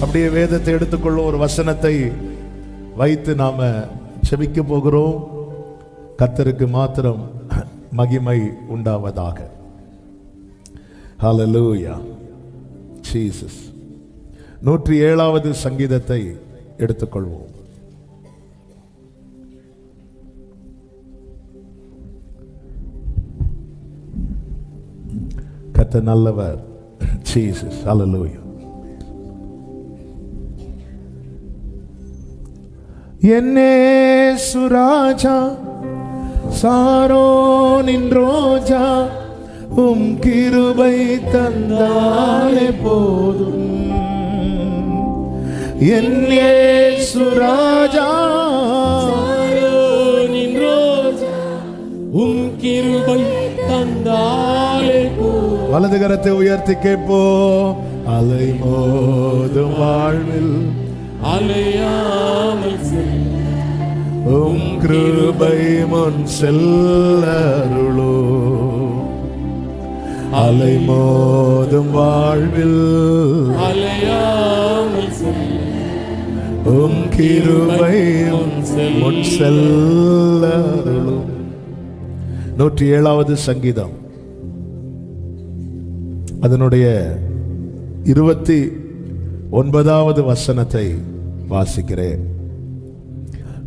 அப்படியே வேதத்தை எடுத்துக்கொள்ள ஒரு வசனத்தை வைத்து நாம செபிக்க போகிறோம். கர்த்தருக்கு மாத்திரம் மகிமை உண்டாவதாக. ஹல்லேலூயா ஜீசஸ். 107வது சங்கீதத்தை எடுத்துக்கொள்வோம். கர்த்தர் நல்லவர். ஜீசஸ். ஹல்லேலூயா. என்னேசு ராஜா சாரோனின் ரோஜா உம் கிருபை தந்தாலே போதும். என்னேசு ராஜா சாரோனின் ரோஜா உம் கிருபை தந்தாலே போதும். வலது கரத்தை உயர்த்தி கேட்போம். அலை மோதும் வாழ்வில் அலையாமல் உம் கிருபை முன் செல்லருளோ. அலை மோதும் வாழ்வில் அலையாமல் உம் கிருபை முன் செல்லருளோ. 107வது சங்கீதம் அதனுடைய 29வது வசனத்தை வாசிக்கிறேன்.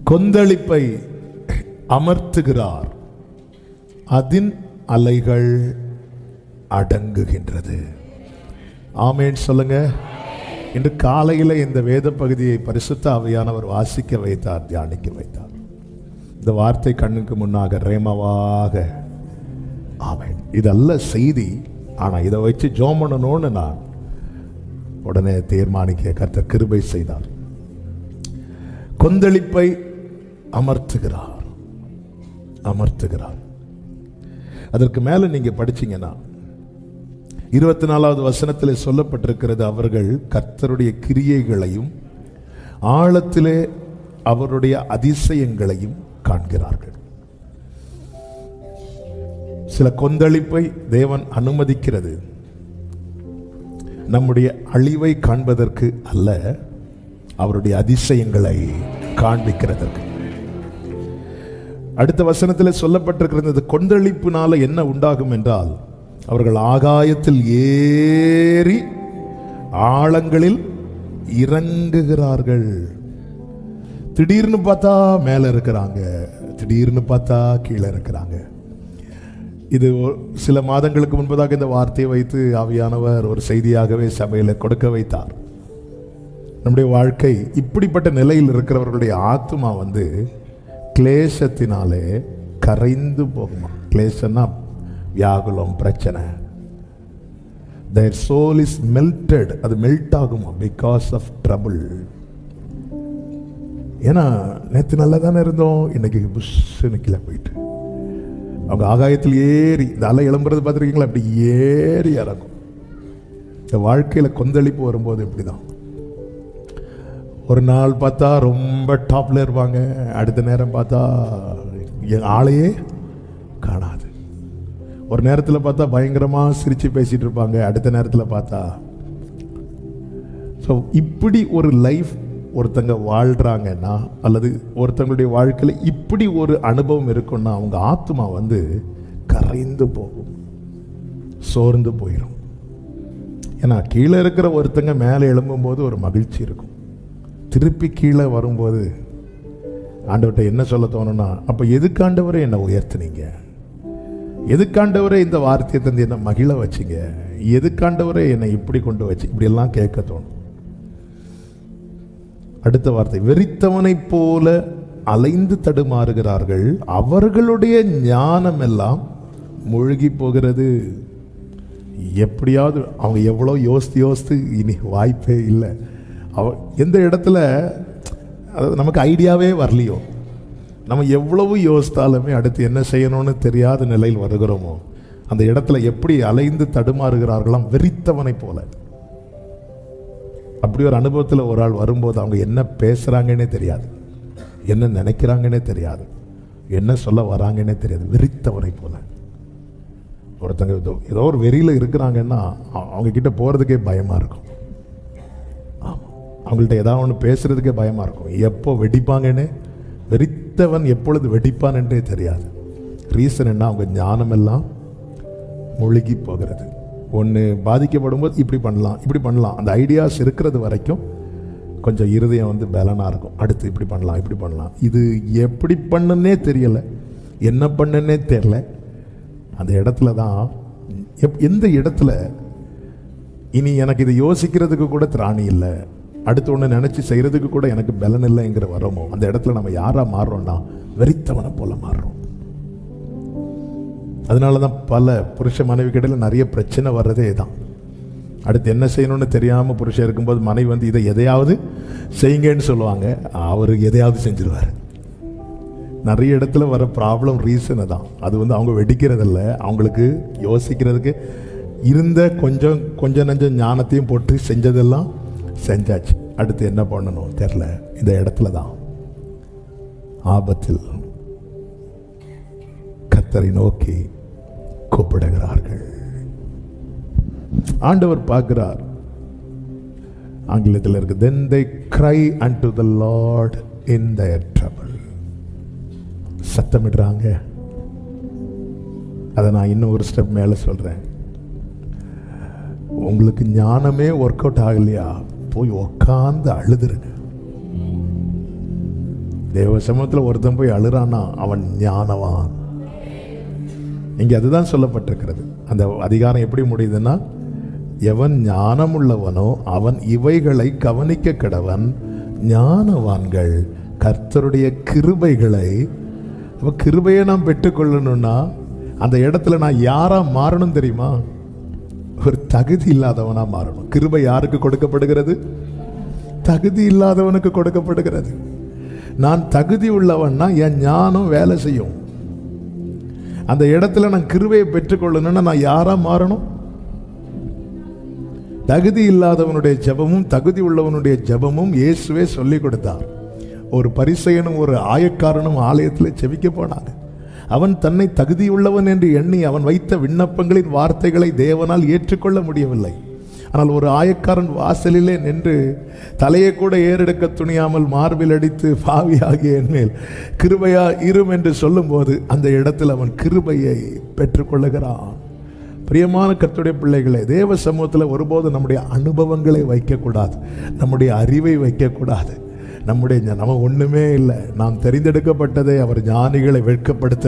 கொந்தளிப்பை அமர்த்துகிறார், அதின் அலைகள் அடங்குகின்றது. ஆமென் சொல்லுங்க. இன்று காலையில் இந்த வேத பகுதியை பரிசுத்த ஆவியானவர் வாசிக்க வைத்தார், தியானிக்க வைத்தார். இந்த வார்த்தை கண்ணுக்கு முன்னாக ரேமவாக. ஆமென். இதல்ல செய்தி, ஆனால் இதை வச்சு ஜெபம் பண்ணணும்னு நான் உடனே தீர்மானிக்க கர்த்தர் கிருபை செய்தார். கொந்தளிப்பை அமர்த்துகிறார், அமர்த்துகிறார். அதற்கு மேல நீங்க படிச்சீங்கன்னா 24வது வசனத்தில் சொல்லப்பட்டிருக்கிறது, அவர்கள் கர்த்தருடைய கிரியைகளையும் ஆழத்திலே அவருடைய அதிசயங்களையும் காண்கிறார்கள். சில கொந்தளிப்பை தேவன் அனுமதிக்கிறது நம்முடைய அழிவை காண்பதற்கு அல்ல, அவருடைய அதிசயங்களை காண்பிக்கிறதற்கு. அடுத்த வசனத்தில் சொல்லப்பட்டிருக்கிறது, கொந்தளிப்பினால என்ன உண்டாகும் என்றால், அவர்கள் ஆகாயத்தில் ஏறி ஆழங்களில் இறங்குகிறார்கள். திடீர்னு பார்த்தா மேல இருக்கிறாங்க, திடீர்னு பார்த்தா கீழே இருக்கிறாங்க. இது சில மாதங்களுக்கு முன்பதாக இந்த வார்த்தையை வைத்து ஆவியானவர் ஒரு செய்தியாகவே சபையில கொடுக்க வைத்தார். நம்முடைய வாழ்க்கை இப்படிப்பட்ட நிலையில் இருக்கிறவர்களுடைய ஆத்துமா கிளேசத்தினாலே கரைந்து போகுமா. கிளேசன்னா வியாகுலம், பிரச்சனை. their soul is melted, அது மெல்ட் ஆகுமா because of trouble. ஏன்னா நேற்று நல்லா தானே இருந்தோம், இன்னைக்கு புஷ்ஷுன்னு கீழே போயிட்டு. அவங்க ஆகாயத்தில் ஏறி இந்த அலை எழும்புறது பார்த்துருக்கீங்களா, அப்படி ஏறி இறங்கும். இந்த வாழ்க்கையில் கொந்தளிப்பு வரும்போது இப்படிதான். ஒரு நாள் பார்த்தா ரொம்ப டாப்ல இருப்பாங்க, அடுத்த நேரம் பார்த்தா ஆளையே காணாது. ஒரு நேரத்தில் பார்த்தா பயங்கரமாக சிரித்து பேசிட்டு இருப்பாங்க, அடுத்த நேரத்தில் பார்த்தா. ஸோ இப்படி ஒரு லைஃப் ஒருத்தங்க வாழ்கிறாங்கன்னா, அல்லது ஒருத்தங்களுடைய வாழ்க்கையில் இப்படி ஒரு அனுபவம் இருக்குன்னா, அவங்க ஆத்மா கரைந்து போகும், சோர்ந்து போயிடும். ஏன்னா கீழே இருக்கிற ஒருத்தங்க மேலே எழும்பும்போது ஒரு மகிழ்ச்சி இருக்கும், திருப்பி கீழே வரும்போது ஆண்டவர்கிட்ட என்ன சொல்ல தோணும்னா, அப்போ எதுக்காண்டவரை என்னை உயர்த்துனீங்க, எதுக்காண்டவரை இந்த வார்த்தையை தந்து என்னை மகிழ வச்சிங்க, எதுக்காண்டவரை என்னை இப்படி கொண்டு வச்சு, இப்படியெல்லாம் கேட்க தோணும். அடுத்த வார்த்தை, வெறித்தவனை போல அலைந்து தடுமாறுகிறார்கள், அவர்களுடைய ஞானம் எல்லாம் மூழ்கி போகிறது. எப்படியாவது அவங்க எவ்வளோ யோசித்து இனி வாய்ப்பே இல்லை. எந்த இடத்துல நமக்கு ஐடியாவே வரலையோ, நம்ம எவ்வளவு யோசித்தாலுமே அடுத்து என்ன செய்யணும்னு தெரியாத நிலையில் வருகிறோமோ, அந்த இடத்துல எப்படி அலைந்து தடுமாறுகிறார்களாம், வெறித்தவனை போல. அப்படி ஒரு அனுபவத்தில் ஒரு ஆள் வரும்போது அவங்க என்ன பேசுகிறாங்கன்னே தெரியாது, என்ன நினைக்கிறாங்கன்னே தெரியாது, என்ன சொல்ல வராங்கன்னே தெரியாது. வெறித்தவனை போல. ஒருத்தங்க ஏதோ ஒரு வெறியில் இருக்கிறாங்கன்னா அவங்க கிட்ட போகிறதுக்கே பயமாக இருக்கும். ஆமாம், அவங்கள்ட்ட ஏதாவது ஒன்று பேசுறதுக்கே பயமாக இருக்கும். எப்போ வெடிப்பாங்கன்னு, வெறித்தவன் எப்பொழுது வெடிப்பான் என்றே தெரியாது. ரீசன் என்ன? அவங்க ஞானமெல்லாம் மூழ்கி போகிறது. ஒன்று பாதிக்கப்படும் போது இப்படி பண்ணலாம் இப்படி பண்ணலாம், அந்த ஐடியாஸ் இருக்கிறது வரைக்கும் கொஞ்சம் இருதயம் வந்து பலனாக இருக்கும். அடுத்து இப்படி பண்ணலாம் இப்படி பண்ணலாம், இது எப்படி பண்ணுன்னே தெரியலை, என்ன பண்ணுன்னே தெரியல. அந்த இடத்துல தான் எந்த இடத்துல இனி எனக்கு இதை யோசிக்கிறதுக்கு கூட திராணி இல்லை, அடுத்து ஒன்று நினச்சி செய்கிறதுக்கு கூட எனக்கு பலன் இல்லைங்கிற வரமோ, அந்த இடத்துல நம்ம யாராக மாறுறோம்னா வெறித்தவனை போல மாறுறோம். அதனால தான் பல புருஷ மனைவி கிட்ட நிறைய பிரச்சனை வர்றதே தான். அடுத்து என்ன செய்யணும்னு தெரியாமல் புருஷன் இருக்கும்போது மனைவி வந்து இதை எதையாவது செய்யுங்கன்னு சொல்லுவாங்க, அவர் எதையாவது செஞ்சிருவார். நிறைய இடத்துல வர ப்ராப்ளம் ரீசனை தான். அது வந்து அவங்க வெடிக்கிறதில்ல, அவங்களுக்கு யோசிக்கிறதுக்கு இருந்த கொஞ்சம் நஞ்ச ஞானத்தையும் போட்டு செஞ்சதெல்லாம் செஞ்சாச்சு. அடுத்து என்ன பண்ணணும் தெரில. இந்த இடத்துல தான் ஆபத்தில் கர்த்தரை நோக்கி கூப்பிடுகிறார்கள். ஆண்டவர் பார்க்கிறார். ஆங்கிலத்தில் இருக்கு, then they cry unto the Lord in their trouble. சத்தமிடுறாங்க. அதை நான் இன்னும் ஒரு ஸ்டெப் மேலே சொல்றேன். உங்களுக்கு ஞானமே ஒர்க் அவுட் ஆகலையா, போய் உக்காந்து அழுதுருங்க. தேவ சமூகத்தில் ஒருத்தன் போய் அழுறானா அவன் ஞானவான். இங்கே அதுதான் சொல்லப்பட்டிருக்கிறது. அந்த அதிகாரம் எப்படி முடியுதுன்னா, எவன் ஞானம் உள்ளவனோ அவன் இவைகளை கவனிக்க கடவன், ஞானவான்கள் கர்த்தருடைய கிருபைகளை. கிருபையை நாம் பெற்றுக்கொள்ளணும்னா அந்த இடத்துல நான் யாரா மாறணும் தெரியுமா? ஒரு தகுதி இல்லாதவனா மாறணும். கிருபை யாருக்கு கொடுக்கப்படுகிறது? தகுதி இல்லாதவனுக்கு கொடுக்கப்படுகிறது. நான் தகுதி உள்ளவன்னா என் ஞானம் வேலை செய்யும். அந்த இடத்துல நான் கிருபையை பெற்றுக்கொள்ளணும்னா நான் யாரா மாறணும்? தகுதி இல்லாதவனுடைய ஜெபமும் தகுதி உள்ளவனுடைய ஜெபமும் இயேசுவே சொல்லி கொடுத்தார். ஒரு பரிசேயனும் ஒரு ஆயக்காரனும் ஆலயத்தில் செபிக்க போனாங்க. அவன் தன்னை தகுதியுள்ளவன் என்று எண்ணி அவன் வைத்த விண்ணப்பங்களின் வார்த்தைகளை தேவனால் ஏற்றுக்கொள்ள முடியவில்லை. ஆனால் ஒரு ஆயக்காரன் வாசலிலே நின்று தலையை கூட ஏறெடுக்க துணியாமல் மார்பில் அடித்து பாவியாகிய என் மேல் கிருபையா இரும் என்று சொல்லும்போது அந்த இடத்தில் அவன் கிருபையை பெற்றுக்கொள்ளுகிறான். பிரியமான கர்த்தருடைய பிள்ளைகளே, தேவ சமூகத்தில் ஒருபோது நம்முடைய அனுபவங்களை வைக்கக்கூடாது, நம்முடைய அறிவை வைக்கக்கூடாது. நம்ம ஒண்ணுமே இல்லை, நாம் தெரிந்தெடுக்கப்பட்டதை அவர் ஞானிகளை வெட்கப்படுத்த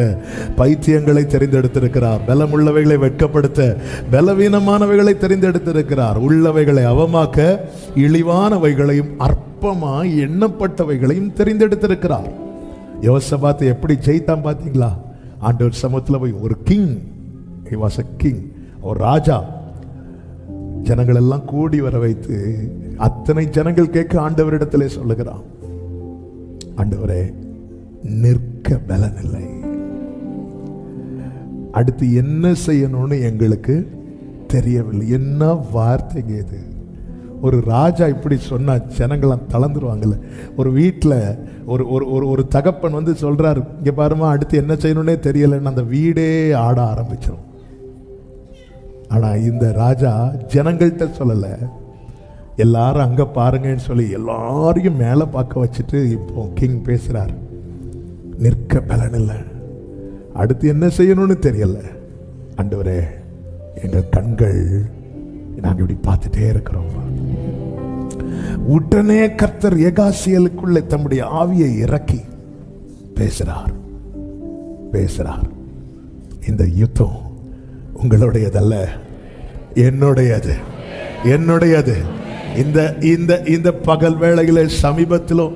பைத்தியங்களை தெரிந்தெடுத்திருக்கிறார், பலமுள்ளவைகளை வெட்கப்படுத்த பலவீனமானவைகளை தெரிந்தெடுத்திருக்கிறார், உள்ளவைகளை அவமாக்க இழிவானவைகளையும் அற்பமாய் எண்ணப்பட்டவைகளையும் தெரிந்தெடுத்திருக்கிறார். யோசபாத்தை எப்படி ஜெயித்தான் பார்த்தீங்களா? ஆண்டவர் சமூகத்தில் போய் ஒரு king, he was a king, ஒரு ராஜா, ஜனங்கள் எல்லாம் கூடி வர வைத்து அத்தனை ஜனங்கள் கேட்க ஆண்டவரிடத்திலே சொல்லுகிறான், ஆண்டவரே நிற்க பலன் இல்லை, அடுத்து என்ன செய்யணும்னு எங்களுக்கு தெரியவில்லை. என்ன வார்த்தைங்க இது! ஒரு ராஜா இப்படி சொன்னா ஜனங்களாம் தளர்ந்துருவாங்கல்ல. ஒரு வீட்டில் ஒரு ஒரு ஒரு தகப்பன் வந்து சொல்றாரு, இங்க பாருமா அடுத்து என்ன செய்யணும்னே தெரியலன்னு அந்த வீடே ஆட ஆரம்பிச்சிடும். ஆனா இந்த ராஜா ஜனங்கள்கிட்ட சொல்லல, எல்லாரும் அங்க பாருங்கன்னு சொல்லி எல்லாரையும் மேலே பார்க்க வச்சுட்டு இப்போ கிங் பேசுறார், நிற்க பலன் இல்லை, அடுத்து என்ன செய்யணும்னு தெரியல, ஆண்டவரே எங்க கண்கள் நாங்க இப்படி பார்த்துட்டே இருக்கிறோம். உடனே கர்த்தர் எகாசியலுக்குள்ளே தம்முடைய ஆவியை இறக்கி பேசுறார். இந்த யுத்தம் உங்களுடையதல்ல, என்னுடையது. இந்த பகல் வேளையில சமீபத்திலோ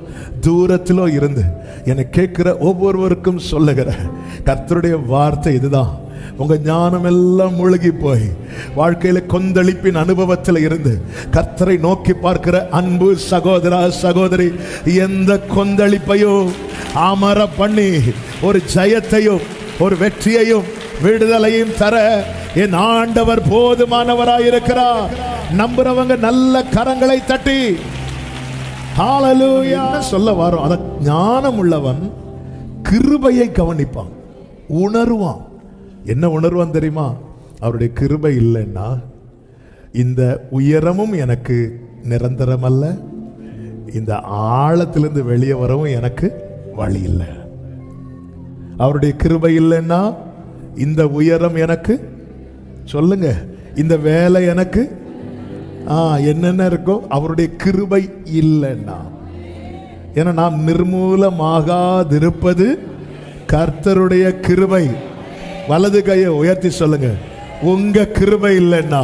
தூரத்திலோ இருந்து என்னை கேட்கிற ஒவ்வொருவருக்கும் சொல்லுகிற கர்த்தருடைய வார்த்தை இதுதான். உங்க ஞானம் எல்லாம் மூழ்கி போய் வாழ்க்கையில கொந்தளிப்பின் அனுபவத்தில் இருந்து கர்த்தரை நோக்கி பார்க்கிற அன்பு சகோதரா சகோதரி, எந்த கொந்தளிப்பையும் அமர பண்ணி ஒரு ஜெயத்தையும் ஒரு வெற்றியையும் விடுதலையும் தர என் ஆண்டவர் போதுமானவராயிருக்கிறார். நம்புறவங்க நல்ல கரங்களை தட்டி ஹல்லேலூயா சொல்ல வரோம். அத ஞானம் உள்ளவன் கிருபையை கவனிப்பான், உணர்வான். என்ன உணர்வான் தெரியுமா? அவருடைய கிருபை இல்லைன்னா இந்த உயரமும் எனக்கு நிரந்தரம் அல்ல, இந்த ஆழத்திலிருந்து வெளியே வரவும் எனக்கு வழி இல்லை. அவருடைய கிருபை இல்லைன்னா இந்த உயரம் எனக்கு, சொல்லுங்க, இந்த வேலை எனக்கு என்னென்ன இருக்கோ அவருடைய கிருபை இல்லைன்னா. ஏன்னா நாம் நிர்மூலமாகாதிருப்பது கர்த்தருடைய கிருபை. வலது கையை உயர்த்தி சொல்லுங்க, உங்க கிருபை இல்லைன்னா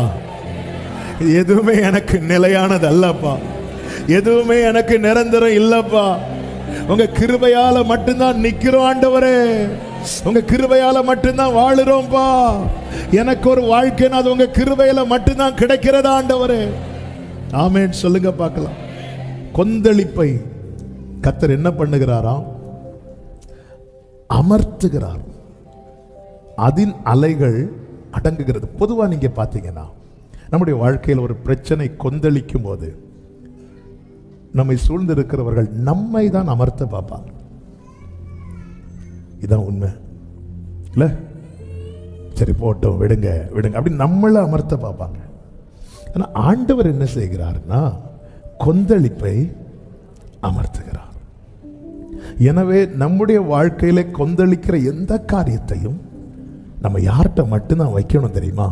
எதுவுமே எனக்கு நிலையானது அல்லப்பா, எதுவுமே எனக்கு நிரந்தரம் இல்லப்பா. உங்க கிருபையால மட்டும்தான் நிக்கிறோம் ஆண்டவரே, உங்க கிருபையால மட்டும்தான் வாழுறோம்பா. எனக்கு ஒரு வாழ்க்கைன்னு அது உங்க கிருபையில மட்டும்தான் கிடைக்கிறதா ஆண்டவரே. ஆமென் சொல்லுங்க பார்க்கலாம். கொந்தளிப்பை கர்த்தர் என்ன பண்ணுகிறாராம்? அமர்த்துகிறார். அதன் அலைகள் அடங்குகிறது. பொதுவா நீங்க பாத்தீங்கன்னா நம்முடைய வாழ்க்கையில் ஒரு பிரச்சனை கொந்தளிக்கும் போது நம்மை சூழ்ந்திருக்கிறவர்கள் நம்மை தான் அமர்த்த பார்ப்பாங்க. இதான் உண்மை இல்ல? சரி போட்டோம், விடுங்க விடுங்க அப்படின்னு நம்மளை அமர்த்த பார்ப்பாங்க. ஆனா ஆண்டவர் என்ன செய்கிறார்னா கொந்தளிப்பை அமர்த்துகிறார். எனவே நம்முடைய வாழ்க்கையில கொந்தளிக்கிற எந்த காரியத்தையும் நம்ம யார்கிட்ட மட்டும்தான் வைக்கணும் தெரியுமா?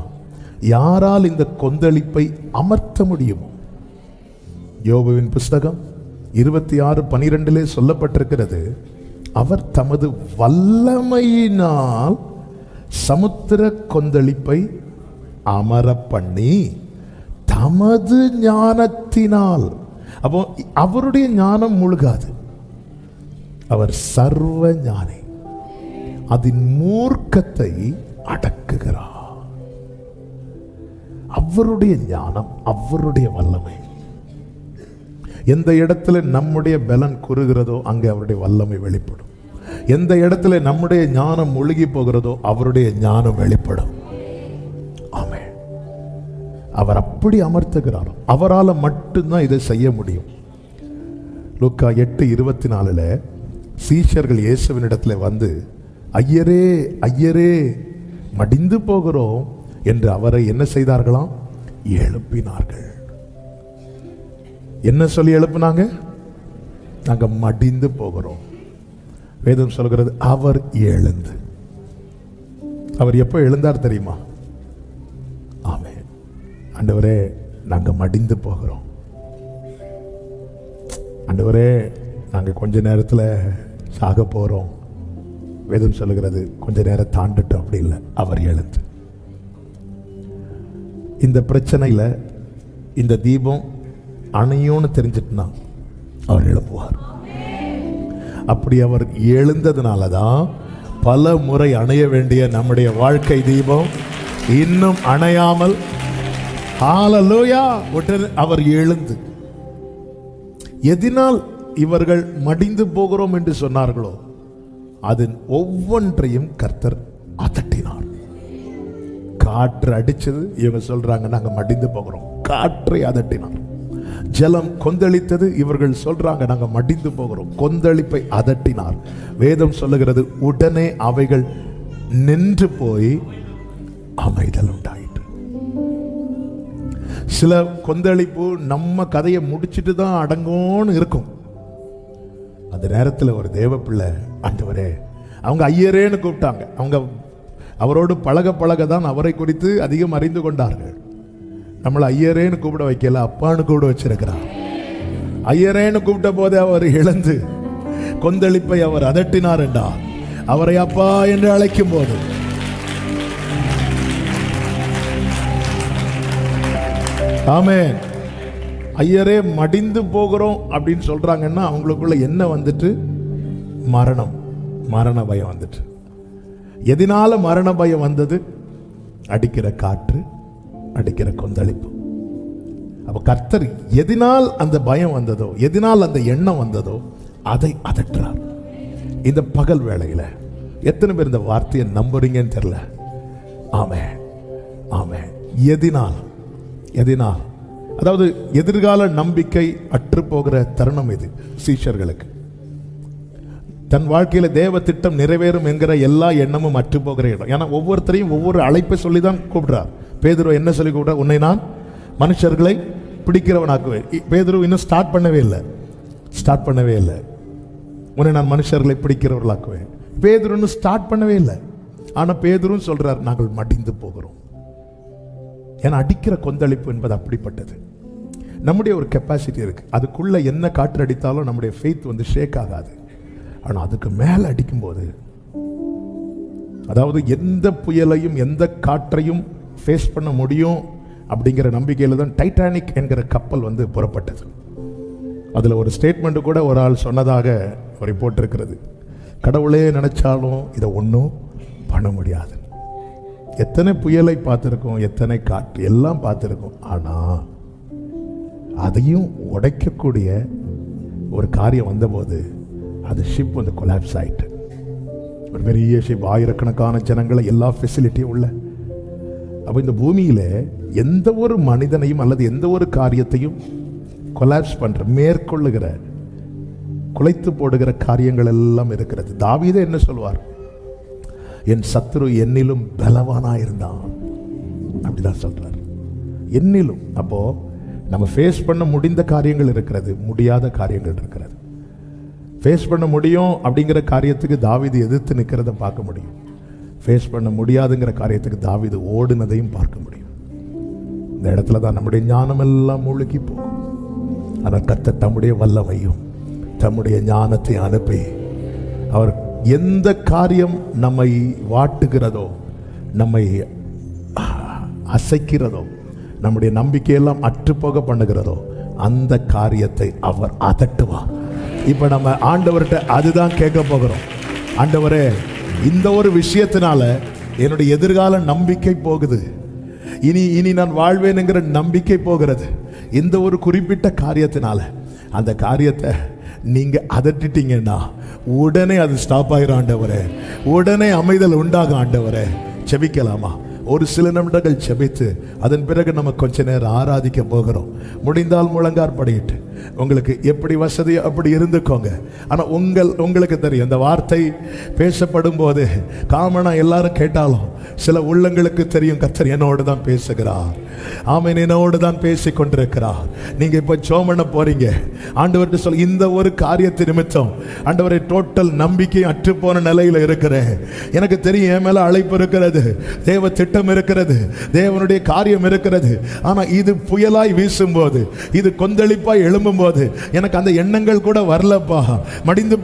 யாரால் இந்த கொந்தளிப்பை அமர்த்த முடியுமோ. யோபுவின் புஸ்தகம் 26:12 சொல்லப்பட்டிருக்கிறது, அவர் தமது வல்லமையினால் சமுத்திர கொந்தளிப்பை அமர பண்ணி தமது ஞானத்தினால். அப்போ அவருடைய ஞானம் முழுகாது, அவர் சர்வ ஞானி, அதன் மூர்க்கத்தை அடக்குகிறார். அவருடைய ஞானம், அவருடைய வல்லமை. எந்த இடத்துல நம்முடைய பலன் குறுகிறதோ அங்கே அவருடைய வல்லமை வெளிப்படும். எந்த இடத்துல நம்முடைய ஞானம் முழுகி போகிறதோ அவருடைய ஞானம் வெளிப்படும். ஆமென். அவர் அப்படி அமர்த்துகிறார். அவரால் மட்டும்தான் இதை செய்ய முடியும். லூக்கா 8:24 சீஷர்கள் இயேசுவின் இடத்துல வந்து, ஐயரே ஐயரே மடிந்து போகிறோம் என்று அவரை என்ன செய்தார்களாம்? எழுப்பினார்கள். என்ன சொல்லி எழுப்பினாங்க? நாங்க மடிந்து போகிறோம். வேதம் சொல்கிறது அவர் எழுந்து. அவர் எப்போ எழுந்தார் தெரியுமா? ஆமென். ஆண்டவரே நாங்க மடிந்து போகிறோம், ஆண்டவரே நாங்க கொஞ்ச நேரத்தில் சாக போறோம். வேதம் சொல்லுகிறது கொஞ்ச நேரம் தாண்டட்டும், அப்படி இல்லை, அவர் எழுந்து. இந்த பிரச்சனையில் இந்த தீபம் அணையோன்னு தெரிஞ்சிட்டுனா அவர் எழுப்புவார். அப்படி அவர் எழுந்ததுனால தான் பல முறை அணைய வேண்டிய நம்முடைய வாழ்க்கை தீபம் இன்னும் அணையாமல் ஹல்லேலூயா அவர் எழுந்து. எதனால் இவர்கள் மடிந்து போகிறோம் என்று சொன்னார்களோ அதன் ஒவ்வொன்றையும் கர்த்தர் அதட்டினார். காற்று அடிச்சது, இவங்க சொல்றாங்க நாங்க மடிந்து போகிறோம், காற்றை அதட்டினார். ஜலம் கொந்தளித்தது, இவர்கள் சொல்றாங்க நாங்க மடிந்து போகிறோம், கொந்தளிப்பை அதட்டினார். வேதம் சொல்லுகிறது உடனே அவைகள் நின்று போய் அமைதல் உண்டாயிற்று. சில கொந்தளிப்பு நம்ம கதையை முடிச்சிட்டு தான் அடங்கும்னு இருக்கும். அந்த நேரத்தில் ஒரு தேவ பிள்ளை, ஆண்டவரே, அவங்க ஐயரேன்னு கூப்பிட்டாங்க. அவங்க அவரோடு பழக பழக தான் அவரை குறித்து அதிகம் அறிந்து கொண்டார்கள். நம்மளை ஐயரேன்னு கூப்பிட வைக்கல, அப்பான்னு கூப்பிட வச்சிருக்கிறார். ஐயரேன்னு கூப்பிட்ட போது அவர் இழந்து கொந்தளிப்பை அவர் அதட்டினார் என்றார். அவரை அப்பா என்று அழைக்கும் போது ஆமென். ஐயரே மடிந்து போகிறோம் அப்படின்னு சொல்றாங்கன்னா அவங்களுக்குள்ள என்ன வந்துட்டு? மரணம், மரண பயம் வந்துட்டு. எதனால மரண பயம் வந்தது? அடிக்கிற காற்று, அடிக்கிற கொந்தளிப்பு. அப்ப கர்த்தர் எதனால் அந்த பயம் வந்ததோ, எதனால் அந்த எண்ணம் வந்ததோ அதை அதட்டுறார். இந்த பகல் வேளையில எத்தனை பேர் இந்த வார்த்தையை நம்புறீங்கன்னு தெரியல. ஆமென், ஆமென். எதனால், எதனால், அதாவது எதிர்கால நம்பிக்கை அற்று போகிற தருணம் இது சீஷர்களுக்கு. தன் வாழ்க்கையில தேவ திட்டம் நிறைவேறும் என்கிற எல்லா எண்ணமும் அற்று போகிற இடம். ஏன்னா ஒவ்வொருத்தரையும் ஒவ்வொரு அழைப்பை சொல்லி தான் கூப்பிடுறார். பேதுரு என்ன சொல்லி கூப்பிடுறார்? உன்னை நான் மனுஷர்களை பிடிக்கிறவனாக்குவேன். பேதுரு இன்னும் ஸ்டார்ட் பண்ணவே இல்லை. ஸ்டார்ட் பண்ணவே இல்லை. உன்னை நான் மனுஷர்களை பிடிக்கிறவர்களாக்குவேன். பேதுருன்னு ஸ்டார்ட் பண்ணவே இல்லை. ஆனால் பேதுரும் சொல்றார், நாங்கள் மடிந்து போகிறோம். ஏன்னா அடிக்கிற கொந்தளிப்பு என்பது அப்படிப்பட்டது. நம்முடைய ஒரு கெப்பாசிட்டி இருக்கு, அதுக்குள்ள என்ன காற்று அடித்தாலும் நம்முடைய ஃபெய்த் வந்து ஷேக் ஆகாது. ஆனால் அதுக்கு மேலே அடிக்கும்போது, அதாவது எந்த புயலையும் எந்த காற்றையும் ஃபேஸ் பண்ண முடியும் அப்படிங்கிற நம்பிக்கையில் தான் டைட்டானிக் என்கிற கப்பல் வந்து புறப்பட்டது. அதில் ஒரு ஸ்டேட்மெண்ட் கூட ஒரு ஆள் சொன்னதாக ஒரு ரிப்போர்ட் இருக்கிறது. கடவுளே நினைச்சாலும் இதை ஒன்றும் பண்ண முடியாது. எத்தனை புயலை பார்த்துருக்கோம், எத்தனை காற்று எல்லாம் பார்த்துருக்கோம். ஆனால் அதையும் உடைக்கக்கூடிய ஒரு காரியம் வந்தபோது அது ஷிப் வந்து கொலாப்ஸ் ஆயிட்டு. ஒரு பெரிய ஷிப், ஆயிரக்கணக்கான ஜனங்களை, எல்லா ஃபெசிலிட்டியும் உள்ள. அப்போ இந்த பூமியில் எந்த ஒரு மனிதனையும் அல்லது எந்த ஒரு காரியத்தையும் கொலாப்ஸ் பண்ற, மேற்கொள்ளுகிற, குலைத்து போடுகிற காரியங்கள் எல்லாம் இருக்கிறது. தாவீதே என்ன சொல்வார்? என் சத்துரு என்னிலும் பலவானா இருந்தான், அப்படிதான் சொல்றார். என்னிலும். அப்போ நம்ம ஃபேஸ் பண்ண முடிந்த காரியங்கள் இருக்கிறது, முடியாத காரியங்கள் இருக்கிறது. ஃபேஸ் பண்ண முடியும் அப்படிங்கிற காரியத்துக்கு தாவீது எதிர்த்து நிற்கிறத பார்க்க முடியும். ஃபேஸ் பண்ண முடியாதுங்கிற காரியத்துக்கு தாவீது ஓடுனதையும் பார்க்க முடியும். இந்த இடத்துல தான் நம்முடைய ஞானம் எல்லாம் மூழ்கி போகும். ஆனால் கர்த்தர் தம்முடைய வல்லமையும் தம்முடைய ஞானத்தை அனுப்பி, அவர் எந்த காரியம் நம்மை வாட்டுகிறதோ, நம்மை அசைக்கிறதோ, நம்முடைய நம்பிக்கையெல்லாம் அற்றுப்போக பண்ணுகிறதோ, அந்த காரியத்தை அவர் அதட்டுவார். இப்ப நம்ம ஆண்டவர்கிட்ட அதுதான் கேட்க போகிறோம். ஆண்டவரே, இந்த ஒரு விஷயத்தினால என்னுடைய எதிர்கால நம்பிக்கை போகுது, இனி நான் வாழ்வேனுங்கிற நம்பிக்கை போகிறது. இந்த ஒரு குறிப்பிட்ட காரியத்தினால அந்த காரியத்தை நீங்க அதட்டிட்டீங்கன்னா உடனே அது ஸ்டாப் ஆயிரும் ஆண்டவரே, உடனே அமைதல் உண்டாகும் ஆண்டவரே. செபிக்கலாமா? ஒரு சில நிமிடங்கள் செபித்து அதன் பிறகு நம்ம கொஞ்ச நேரம் ஆராதிக்க போகிறோம். முடிந்தால் முழங்கார் படியிட்டு உங்களுக்கு எப்படி வசதியோ அப்படி இருந்துக்கோங்க. ஆனால் உங்களுக்கு தெரியும், இந்த வார்த்தை பேசப்படும் போது காமனா எல்லாரும் கேட்டாலும் சில உள்ளங்களுக்கு தெரியும், கர்த்தர் என்னோடு தான் பேசுகிறார், ஆமென், என்னோடு தான் பேசி கொண்டிருக்கிறார். நீங்க இப்போ ஜெபம் பண்ண போறீங்க. ஆண்டவர்கிட்ட சொல்ல, இந்த ஒரு காரியத்தை நிமித்தம் ஆண்டவரை டோட்டல் நம்பிக்கை அற்று போன நிலையில் இருக்கிறேன். எனக்கு தெரியும் என் மேல அழைப்பு இருக்கிறது, தேவ திட்டம் இருக்கிறது, தேவனுடைய காரியம் இருக்கிறது. ஆனா இது புயலாய் வீசும்போது, இது கொந்தளிப்பாய் எழும்பும் போது எனக்கு அந்த எண்ணங்கள் கூட வரலப்பா. மடிந்து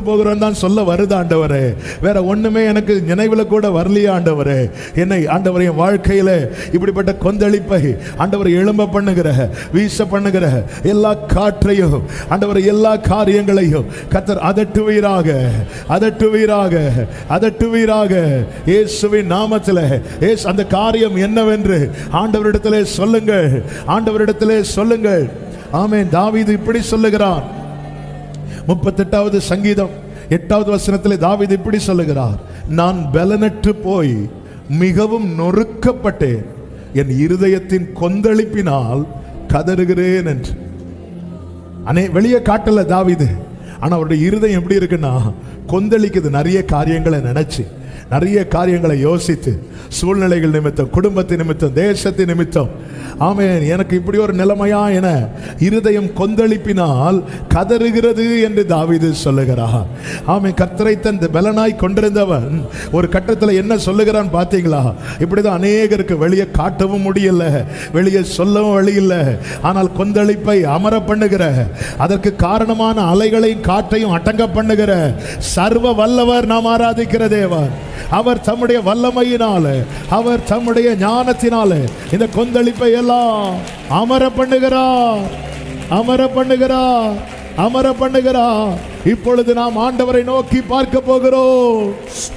போகிறோம் தான் சொல்ல வருது ஆண்டவரே. வேற ஒண்ணுமே எனக்கு நினைவுல கூட வரலையா ஆண்டவரே. என்னை ஆண்டவரே, என் வாழ்க்கையில இப்படிப்பட்ட கொந்தளிப்பை ஆண்டவரை எழும்ப பண்ணுகிற, வீச பண்ணுகிற எல்லா காற்றையும் ஆண்டவரை, எல்லா காரியங்களையும் கர்த்தர் அதட்டுவீராக, அதட்டுவீராக, அதட்டுவீராக இயேசுவின் நாமத்தில். அந்த காரியம் என்னவென்று ஆண்டவரிடத்திலே சொல்லுங்கள், ஆண்டவரிடத்திலே சொல்லுங்கள். ஆமென். தாவீது இப்படி சொல்லுகிறார். 38வது சங்கீதம் 8வது வசனத்திலே தாவீது இப்படி சொல்லுகிறார், நான் பலனற்று போய் மிகவும் நொறுக்கப்பட்டேன், என் இருதயத்தின் கொந்தளிப்பினால் கதறுகிறேன் என்று. வெளியே காட்டல தாவீது, ஆனா அவருடைய இருதயம் எப்படி இருக்குன்னா கொந்தளிக்குது. நிறைய காரியங்களை நினைச்சு, நிறைய காரியங்களை யோசித்து, சூழ்நிலைகள் நிமித்தம், குடும்பத்தின் நிமித்தம், தேசத்தின் நிமித்தம், ஆமென், எனக்கு இப்படி ஒரு நிலைமையா என இருதயம் கொந்தளிப்பினால் கதறுகிறது என்று தாவீது சொல்லுகிறார். ஆமென். கர்த்தரை தன் பலனாய் கொண்டிருந்தவன் ஒரு கட்டத்தில் என்ன சொல்லுகிறான் பார்த்தீங்களா? இப்படிதான் அநேகருக்கு வெளியே காட்டவும் முடியல, வெளியே சொல்லவும் வழி இல்லை. ஆனால் கொந்தளிப்பை அமர பண்ணுகிற, அதற்கு காரணமான அலைகளையும் காற்றையும் அடங்க பண்ணுகிற சர்வ வல்லவர் நாம் ஆராதிக்கிற தேவன். அவர் தம்முடைய வல்லமையினால, அவர் தம்முடைய ஞானத்தினால இந்த கொந்தளிப்பை எல்லாம் அமர பண்ணுகிறார், அமர பண்ணுகிறார், அமர பண்ணுகிறார். இப்பொழுது நாம் ஆண்டவரை நோக்கி பார்க்க போகிறோம்,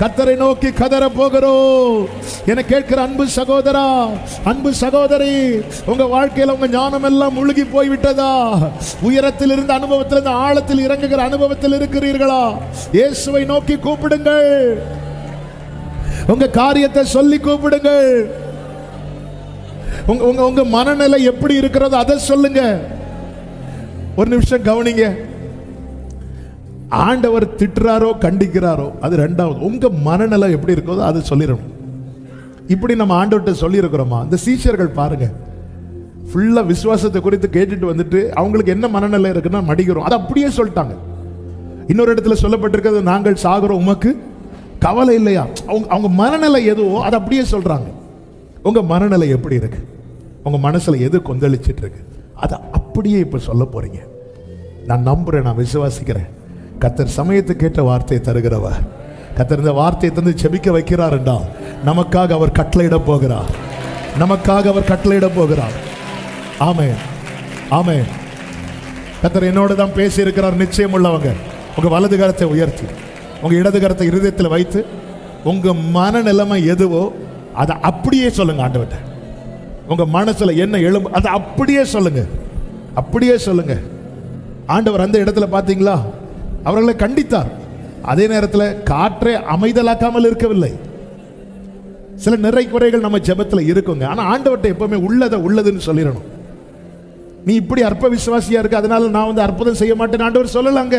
கர்த்தரை நோக்கி கதற போகிறோம். என கேட்கிற அன்பு சகோதரா, அன்பு சகோதரி, உங்க வாழ்க்கையில உங்க ஞானம் எல்லாம் முழுகி போய்விட்டதா? உயரத்தில் இருந்த அனுபவத்திலிருந்து ஆழத்தில் இறங்குகிற அனுபவத்தில் இருக்கிறீர்களா? இயேசுவை நோக்கி கூப்பிடுங்கள், உங்க காரியத்தை சொல்லி கூப்பிடுங்கள். உங்க மனநிலை எப்படி இருக்கிறதோ அதை சொல்லுங்க. ஒரு நிமிஷம் கவனிங்க. ஆண்டவர் திட்டுறாரோ கண்டிக்கிறாரோ அது ரெண்டாவது. உங்க மனநிலை எப்படி இருக்கோ அதை சொல்லிடணும். இப்படி நம்ம ஆண்டவர்கிட்ட சொல்லி இருக்கிறோமா? இந்த சீஷர்கள் பாருங்க, ஃபுல்லா விசுவாசத்தை குறித்து கேட்டுட்டு வந்துட்டு அவங்களுக்கு என்ன மனநிலை இருக்குன்னா மடிக்கிறோம், அதை அப்படியே சொல்லிட்டாங்க. இன்னொரு இடத்துல சொல்லப்பட்டிருக்கிறது, நாங்கள் சாகிறோம் உமக்கு கவலை இல்லையா. அவங்க மனநிலை எதுவோ அதை அப்படியே சொல்றாங்க. உங்க மனநிலை எப்படி இருக்கு? உங்க மனசுல எது கொந்தளிச்சிட்டு இருக்கு? அதை அப்படியே இப்ப சொல்ல போறீங்க. நான் நம்புறேன், நான் விசுவாசிக்கிறேன். கர்த்தர் சமயத்துக்கு ஏற்ற வார்த்தையை தருகிறவர். கர்த்தர் இந்த வார்த்தையை தந்து ஜெபிக்க வைக்கிறார் என்றால் நமக்காக அவர் கட்டளையிட போகிறார். நமக்காக அவர் கட்டளையிட போகிறார். ஆமென், ஆமென். கர்த்தர் என்னோட தான் பேசி இருக்கிறார். நிச்சயம் உள்ளவங்க உங்க வலது கரத்தை உயர்த்தி உங்க இடது கரத்தை இருதயத்தில் வைத்து உங்க மனநிலைமை எதுவோ அதை அப்படியே சொல்லுங்க ஆண்டவர்கிட்ட. உங்க மனசுல என்ன எழும்பு அதை அப்படியே சொல்லுங்க, அப்படியே சொல்லுங்க. ஆண்டவர் அந்த இடத்துல பார்த்தீங்களா, அவர்களை கண்டித்தார். அதே நேரத்தில் காற்றை அமைதலாக்காமல் இருக்கவில்லை. சில நிறை குறைகள் நம்ம ஜெபத்தில் இருக்குங்க. ஆனா ஆண்டவர்கிட்ட எப்பவுமே உள்ளதுன்னு சொல்லிடணும். நீ இப்படி அற்ப விசுவாசியா இருக்கு, அதனால நான் வந்து அற்புதம் செய்ய மாட்டேன் ஆண்டவர் சொல்லலாங்க,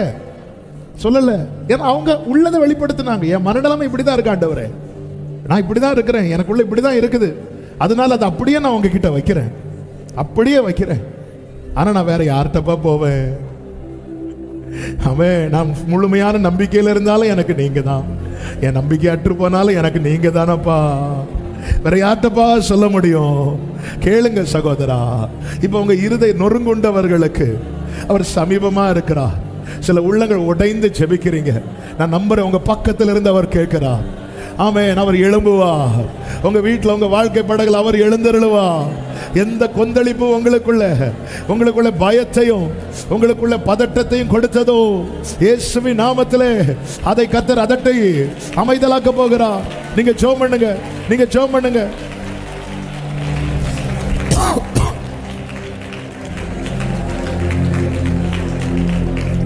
சொல்லல. ஏன்னா அவங்க உள்ளதை வெளிப்படுத்தினாங்க. என் மனநிலைமை இப்படிதான் இருக்கு ஆண்டவரே, நான் இப்படிதான் இருக்கிறேன், எனக்குள்ள இப்படிதான் இருக்குது, அதனால அதை அப்படியே நான் உங்ககிட்ட வைக்கிறேன், அப்படியே வைக்கிறேன். ஆனா நான் வேற யார்கிட்டப்பா போவேன்? அவன் நான் முழுமையான நம்பிக்கையில் இருந்தாலும் எனக்கு நீங்க தான், என் நம்பிக்கை அற்று போனாலும் எனக்கு நீங்க தானப்பா, வேற யார்கிட்டப்பா சொல்ல முடியும்? கேளுங்க சகோதரா, இப்ப உங்க இருதை நொறுங்குண்டவர்களுக்கு அவர் சமீபமா இருக்கிறார். சில உள்ளங்கள் உடைந்து ஜெபிக்கிறீங்க, நான் நம்புறேன் உங்க பக்கத்தில் இருந்து அவர் கேட்கிறார். ஆமென், அவர் எழும்புவார். உங்க வீட்டில் உங்க வாழ்க்கை படகுல அவர் எழுந்தருளுவார். எந்த கொந்தளிப்பு உங்களுக்குள்ள பயத்தையும் உங்களுக்குள்ள பதட்டத்தையும் கொடுத்ததோ இயேசுவின் நாமத்திலே அதை கர்த்தர் அதட்டை அமைதலாக்க போகிறார். நீங்க ஜெபம் பண்ணுங்க, நீங்க ஜெபம் பண்ணுங்க.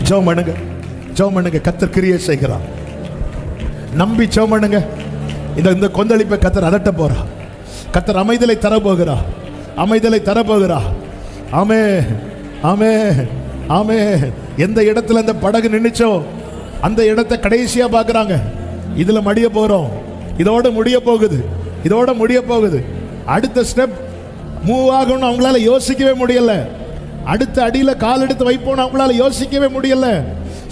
ஜெபம் பண்ணுங்க, ஜெபம் பண்ணுங்க. கர்த்தர் கிரியை செய்கிறார். நம்பி ஜெபம் பண்ணுங்க. இந்த கொந்தளிப்பை கர்த்தர் அதட்ட போறார். கர்த்தர் அமைதலை தர போகிறார், அமைதலை தர போகிறார். ஆமே, ஆமே, ஆமே. எந்த இடத்துல அந்த படகு நின்னுச்சோ அந்த இடத்தை கடைசியா பார்க்கறாங்க. இதுல மடிய போறோம், இதோட முடிய போகுது, இதோட முடிய போகுது. அடுத்த ஸ்டெப் மூவ் ஆகணும்னு அவங்களால யோசிக்கவே முடியல. அடுத்த அடியில கால் எடுத்து வைப்போம் அவங்களால யோசிக்கவே முடியல.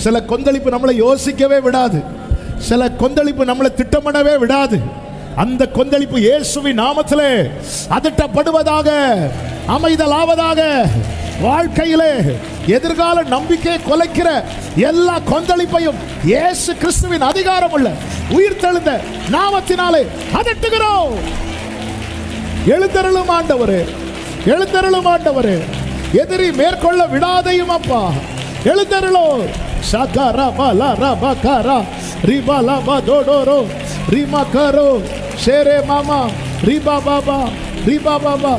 சில கொந்தளிப்பு நம்மளை யோசிக்கவே விடாது, சில கொந்தளிப்பு நம்மளை திட்டமிடவே விடாது. அந்த கொந்தளிப்பு இயேசுவின் நாமத்திலே அதட்டப்படுவதாக, அமைதலாவதாக. வாழ்க்கையிலே எதிர்கால நம்பிக்கையை கொலைக்கிற எல்லா கொந்தளிப்பையும் இயேசு கிறிஸ்துவின் அதிகாரம் உள்ள உயிர்த்தெழுந்த நாமத்தினாலே அதட்டுகிறோம். எழுந்தருளும் ஆண்டவரே, எழுந்தருளும் ஆண்டவரே. எதிரி மேற்கொள்ள விடாதையும் அப்பா, எழுந்தருளோ. சகரா பலா ரபகரா ரிபலா பதோடோரோ ரிமகரோ ஷேரே மாமா ரிபா பாபா ரிபா பாபா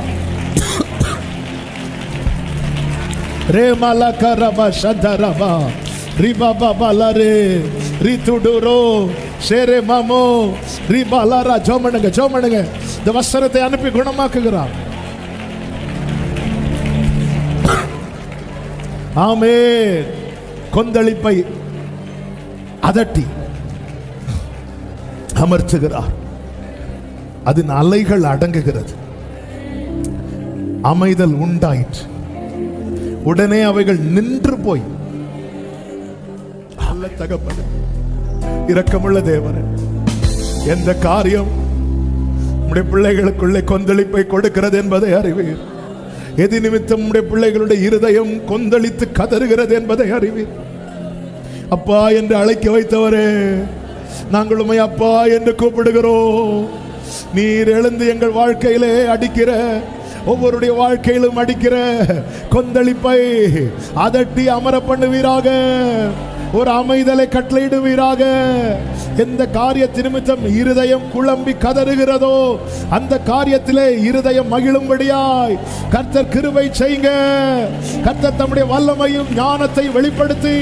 ரே மலகரபா சதரபா ரிபா பாபா லரே ரிதுடுரோ ஷேரே மாமோ ரிபலரா. ஜோமனுங்க, ஜோமனுங்க. இந்த வசனத்தை அனுப்பி குணமாக்குகிறார். ஆமென். கொந்தளிப்பை அதட்டி அமர்த்துகிறார். அதன் அலைகள் அடங்குகிறது, அமைதல் உண்டாயிற்று. உடனே அவைகள் நின்று போய் தகப்பனே, இரக்கமுள்ள தேவனே, எந்த காரியம் உம்முடைய பிள்ளைகளுக்குள்ளே கொந்தளிப்பை கொடுக்கிறது என்பதை அறிவீர். எது நிமித்தம் உம்முடைய பிள்ளைகளுடைய இருதயம் கொந்தளித்து கதறுகிறது என்பதை அறிவீர். அப்பா என்று அழைக்க வைத்தவரே, நாங்கள் உம்மை அப்பா என்று கூப்பிடுகிறோம். நீர் எழுந்து எங்கள் வாழ்க்கையிலே அடிக்கிற, ஒவ்வொருடைய வாழ்க்கையிலும் அடிக்கிற கொந்தளிப்பை அதட்டி அமர பண்ணுவீராக. ஒரு அமைதலை கட்டளையிடுவீராக. எந்த காரியத்து நிமித்தம் இருதயம் குழம்பி கதறுகிறதோ அந்த காரியத்திலே இருதயம் மகிழும்படியாய் கர்த்தர் கிருபை செய்யுங்க. கர்த்தர் தம்முடைய வல்லமையும் ஞானத்தை வெளிப்படுத்தி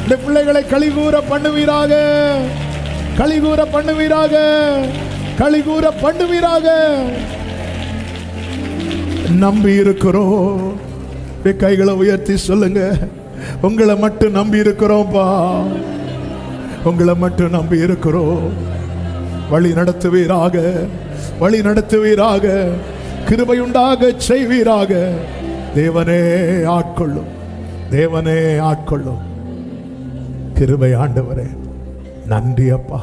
இந்த பிள்ளைகளை கலிகூற பண்ணுவீராக, கலிகூற பண்ணுவீராக, கலிகூற பண்ணுவீராக. நம்பி இருக்கிறோம். கைகளை உயர்த்தி சொல்லுங்க, உங்களை மட்டும் நம்பி இருக்கிறோம்ப்பா, உங்களை மட்டும் நம்பி இருக்கிறோம். வழி நடத்துவீராக, வழி நடத்துவீராக. கிருபையுண்டாக செய்வீராக. தேவனே ஆட்கொள்ளும், தேவனே ஆட்கொள்ளும். கிருபை ஆண்டவரே, நன்றி அப்பா.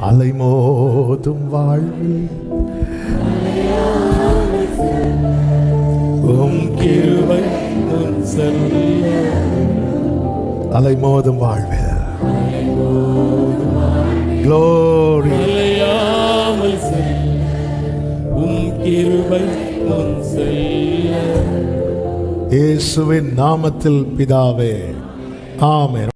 அலைமோதும் வாழ்வில் உம் கிருபை முன் செல்ல, அலைமோதும் வாழ்வில் Glory. அலையாமல் செல்ல, உம் கிருபை முன் செல்ல. இயேசுவின் நாமத்தில் பிதாவே, ஆமென்.